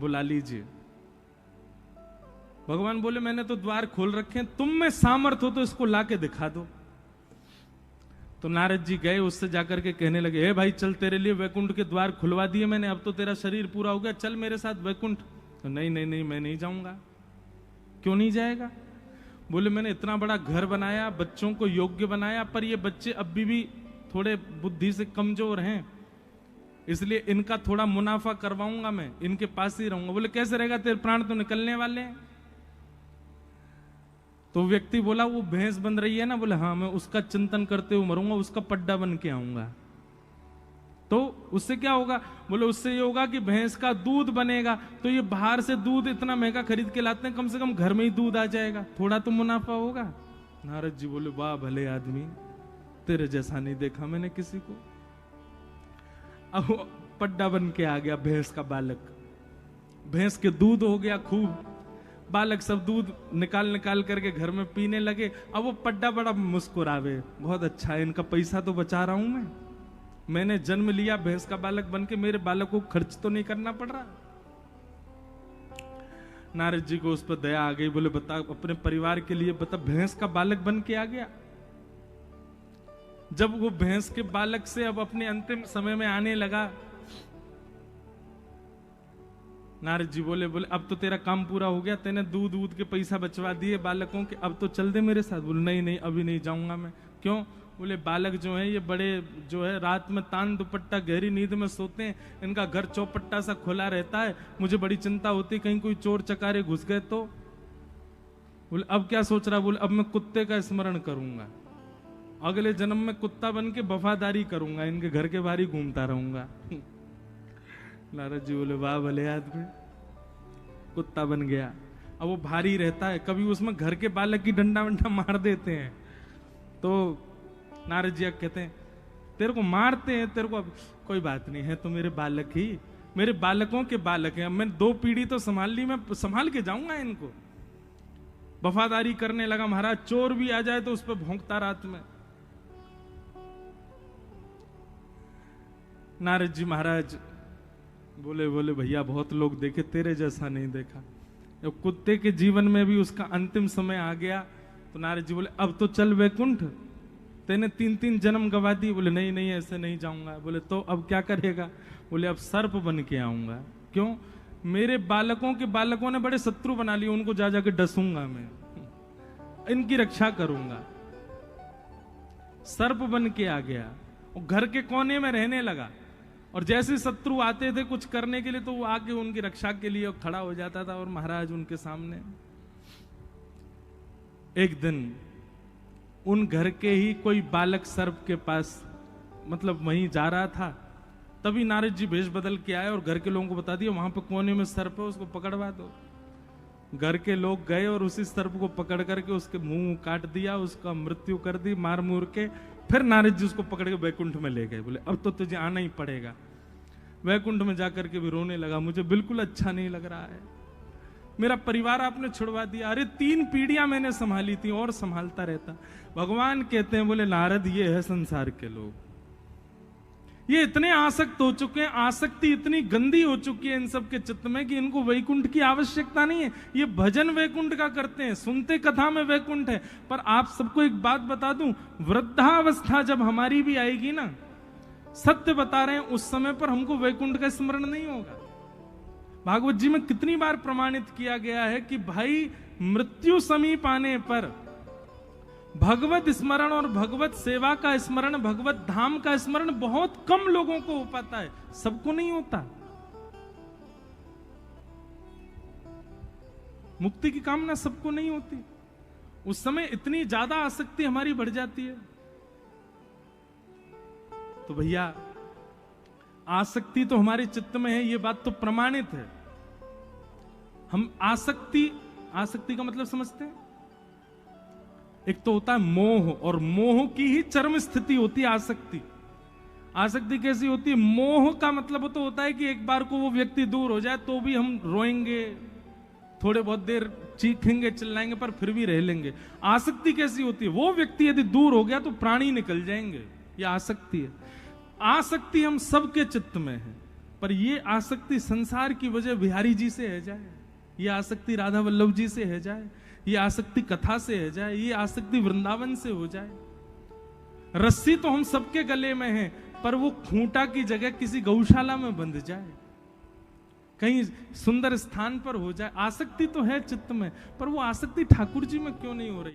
बुला लीजिए। भगवान बोले मैंने तो द्वार खोल रखे हैं, तुम में सामर्थ हो तो इसको लाके दिखा दो। तो नारद जी गए, उससे जाकर के कहने लगे, हे भाई चल, तेरे लिए वैकुंठ के द्वार खुलवा दिए मैंने, अब तो तेरा शरीर पूरा हो गया, चल मेरे साथ वैकुंठ। तो नहीं नहीं नहीं, मैं नहीं जाऊंगा। क्यों नहीं जाएगा? बोले मैंने इतना बड़ा घर बनाया, बच्चों को योग्य बनाया, पर ये बच्चे अभी भी थोड़े बुद्धि से कमजोर हैं, इसलिए इनका थोड़ा मुनाफा करवाऊंगा, मैं इनके पास ही रहूंगा। बोले कैसे रहेगा, तेरे प्राण तो निकलने वाले हैं। तो व्यक्ति बोला वो भैंस बन रही है ना, बोले हाँ, मैं उसका चिंतन करते हुए मरूंगा, उसका पड्डा बन के आऊंगा। तो उससे क्या होगा? बोले उससे ये होगा कि भैंस का दूध बनेगा, तो ये बाहर से दूध इतना महंगा खरीद के लाते हैं, कम से कम घर में ही दूध आ जाएगा, थोड़ा तो मुनाफा होगा। नारद जी बोले वाह भले आदमी, तेरे जैसा नहीं देखा मैंने किसी को। अब पड्डा बन के आ गया भैंस का बालक, भैंस के दूध हो गया खूब, बालक सब दूध निकाल निकाल करके घर में पीने लगे। अब वो पड्डा बड़ा मुस्कुरावे, बहुत अच्छा है, इनका पैसा तो बचा रहा हूं मैंने जन्म लिया भैंस का बालक बन के, मेरे बालक को खर्च तो नहीं करना पड़ रहा। नारद जी को उस पर दया आ गई, बोले बता अपने परिवार के लिए बता, भैंस का बालक बन के आ गया। जब वो भैंस के बालक से अब अपने अंतिम समय में आने लगा, नारद जी बोले अब तो तेरा काम पूरा हो गया, तेने दूध के पैसा बचवा दिए बालकों के, अब तो चल दे मेरे साथ। बोले नहीं नहीं, अभी नहीं जाऊंगा मैं। क्यों? बोले बालक जो है ये बड़े जो है रात में तान दुपट्टा गहरी नींद में सोते हैं, इनका घर चौपट्टा सा खुला रहता है, मुझे बड़ी चिंता होती कहीं कोई चोर चकारे घुस गए तो। बोले अब क्या सोच रहा? बोले अब मैं कुत्ते का स्मरण करूंगा, अगले जन्म में कुत्ता बन के वफादारी करूंगा, इनके घर के बाहर ही घूमता रहूंगा। नारद जी बोले वाह भले आदमी, कुत्ता बन गया। अब वो भारी रहता है, कभी उसमें घर के बालक की डंडा वंडा मार देते हैं, तो नारद जी कहते हैं तेरे को मारते हैं, तेरे को अब कोई बात नहीं है, तो मेरे बालक ही, मेरे बालकों के बालक हैं, मैं 2 पीढ़ी तो संभाल ली, मैं संभाल के जाऊंगा इनको। वफादारी करने लगा महाराज, चोर भी आ जाए तो उस पर भौंकता रात में। नारद जी महाराज बोले भैया बहुत लोग देखे, तेरे जैसा नहीं देखा। जब कुत्ते के जीवन में भी उसका अंतिम समय आ गया, तो नारद जी बोले अब तो चल वैकुंठ, तेने 3 जन्म गवा दी। बोले नहीं नहीं, ऐसे नहीं जाऊंगा। बोले तो अब क्या करेगा? बोले अब सर्प बन के आऊंगा। क्यों? मेरे बालकों के बालकों ने बड़े शत्रु बना लिए, उनको जा जाके डसूंगा मैं, इनकी रक्षा करूंगा। सर्प बन के आ गया और घर के कोने में रहने लगा, और जैसे शत्रु आते थे कुछ करने के लिए तो वो आके उनकी रक्षा के लिए खड़ा हो जाता था, और महाराज उनके सामने। एक दिन उन घर के ही कोई बालक सर्प के पास मतलब वहीं जा रहा था, तभी नारद जी भेष बदल के आए और घर के लोगों को बता दिया वहां पे कोने में सर्प है, उसको पकड़वा दो। घर के लोग गए और उसी सर्प को पकड़ करके उसके मुंह काट दिया, उसका मृत्यु कर दी मार मूर के। फिर नारद जी उसको पकड़ के वैकुंठ में ले गए। बोले अब तो तुझे आना ही पड़ेगा। वैकुंठ में जाकर के भी रोने लगा, मुझे बिल्कुल अच्छा नहीं लग रहा है, मेरा परिवार आपने छुड़वा दिया, अरे 3 पीढ़ियां मैंने संभाली थी और संभालता रहता। भगवान कहते हैं बोले नारद ये है संसार के लोग, ये इतने आसक्त हो चुके हैं, आसक्ति इतनी गंदी हो चुकी है इन सब के चित्त में कि इनको वैकुंठ की आवश्यकता नहीं है। ये भजन वैकुंठ का करते हैं, सुनते कथा में वैकुंठ है। पर आप सबको एक बात बता दूं, वृद्धावस्था जब हमारी भी आएगी ना, सत्य बता रहे हैं, उस समय पर हमको वैकुंठ का स्मरण नहीं होगा। भागवत जी में कितनी बार प्रमाणित किया गया है कि भाई मृत्यु समीप आने पर भगवत स्मरण और भगवत सेवा का स्मरण, भगवत धाम का स्मरण बहुत कम लोगों को हो पाता है, सबको नहीं होता। मुक्ति की कामना सबको नहीं होती, उस समय इतनी ज्यादा आसक्ति हमारी बढ़ जाती है। तो भैया आसक्ति तो हमारे चित्त में है, ये बात तो प्रमाणित है। हम आसक्ति का मतलब समझते हैं? एक तो होता है मोह, और मोह की ही चरम स्थिति होती है आसक्ति। आसक्ति कैसी होती है? मोह का मतलब तो होता है कि एक बार को वो व्यक्ति दूर हो जाए तो भी हम रोएंगे, थोड़े बहुत देर चीखेंगे चिल्लाएंगे, पर फिर भी रह लेंगे। आसक्ति कैसी होती है? वो व्यक्ति यदि दूर हो गया तो प्राणी निकल जाएंगे, ये आसक्ति है। आसक्ति हम सबके चित्त में है, पर ये आसक्ति संसार की वजह बिहारी जी से है जाए, ये आसक्ति राधा वल्लभ जी से है जाए, ये आसक्ति कथा से है जाए, ये आसक्ति वृंदावन से हो जाए। रस्सी तो हम सबके गले में है, पर वो खूंटा की जगह किसी गौशाला में बंध जाए, कहीं सुंदर स्थान पर हो जाए। आसक्ति तो है चित्त में, पर वो आसक्ति ठाकुर जी में क्यों नहीं हो रही?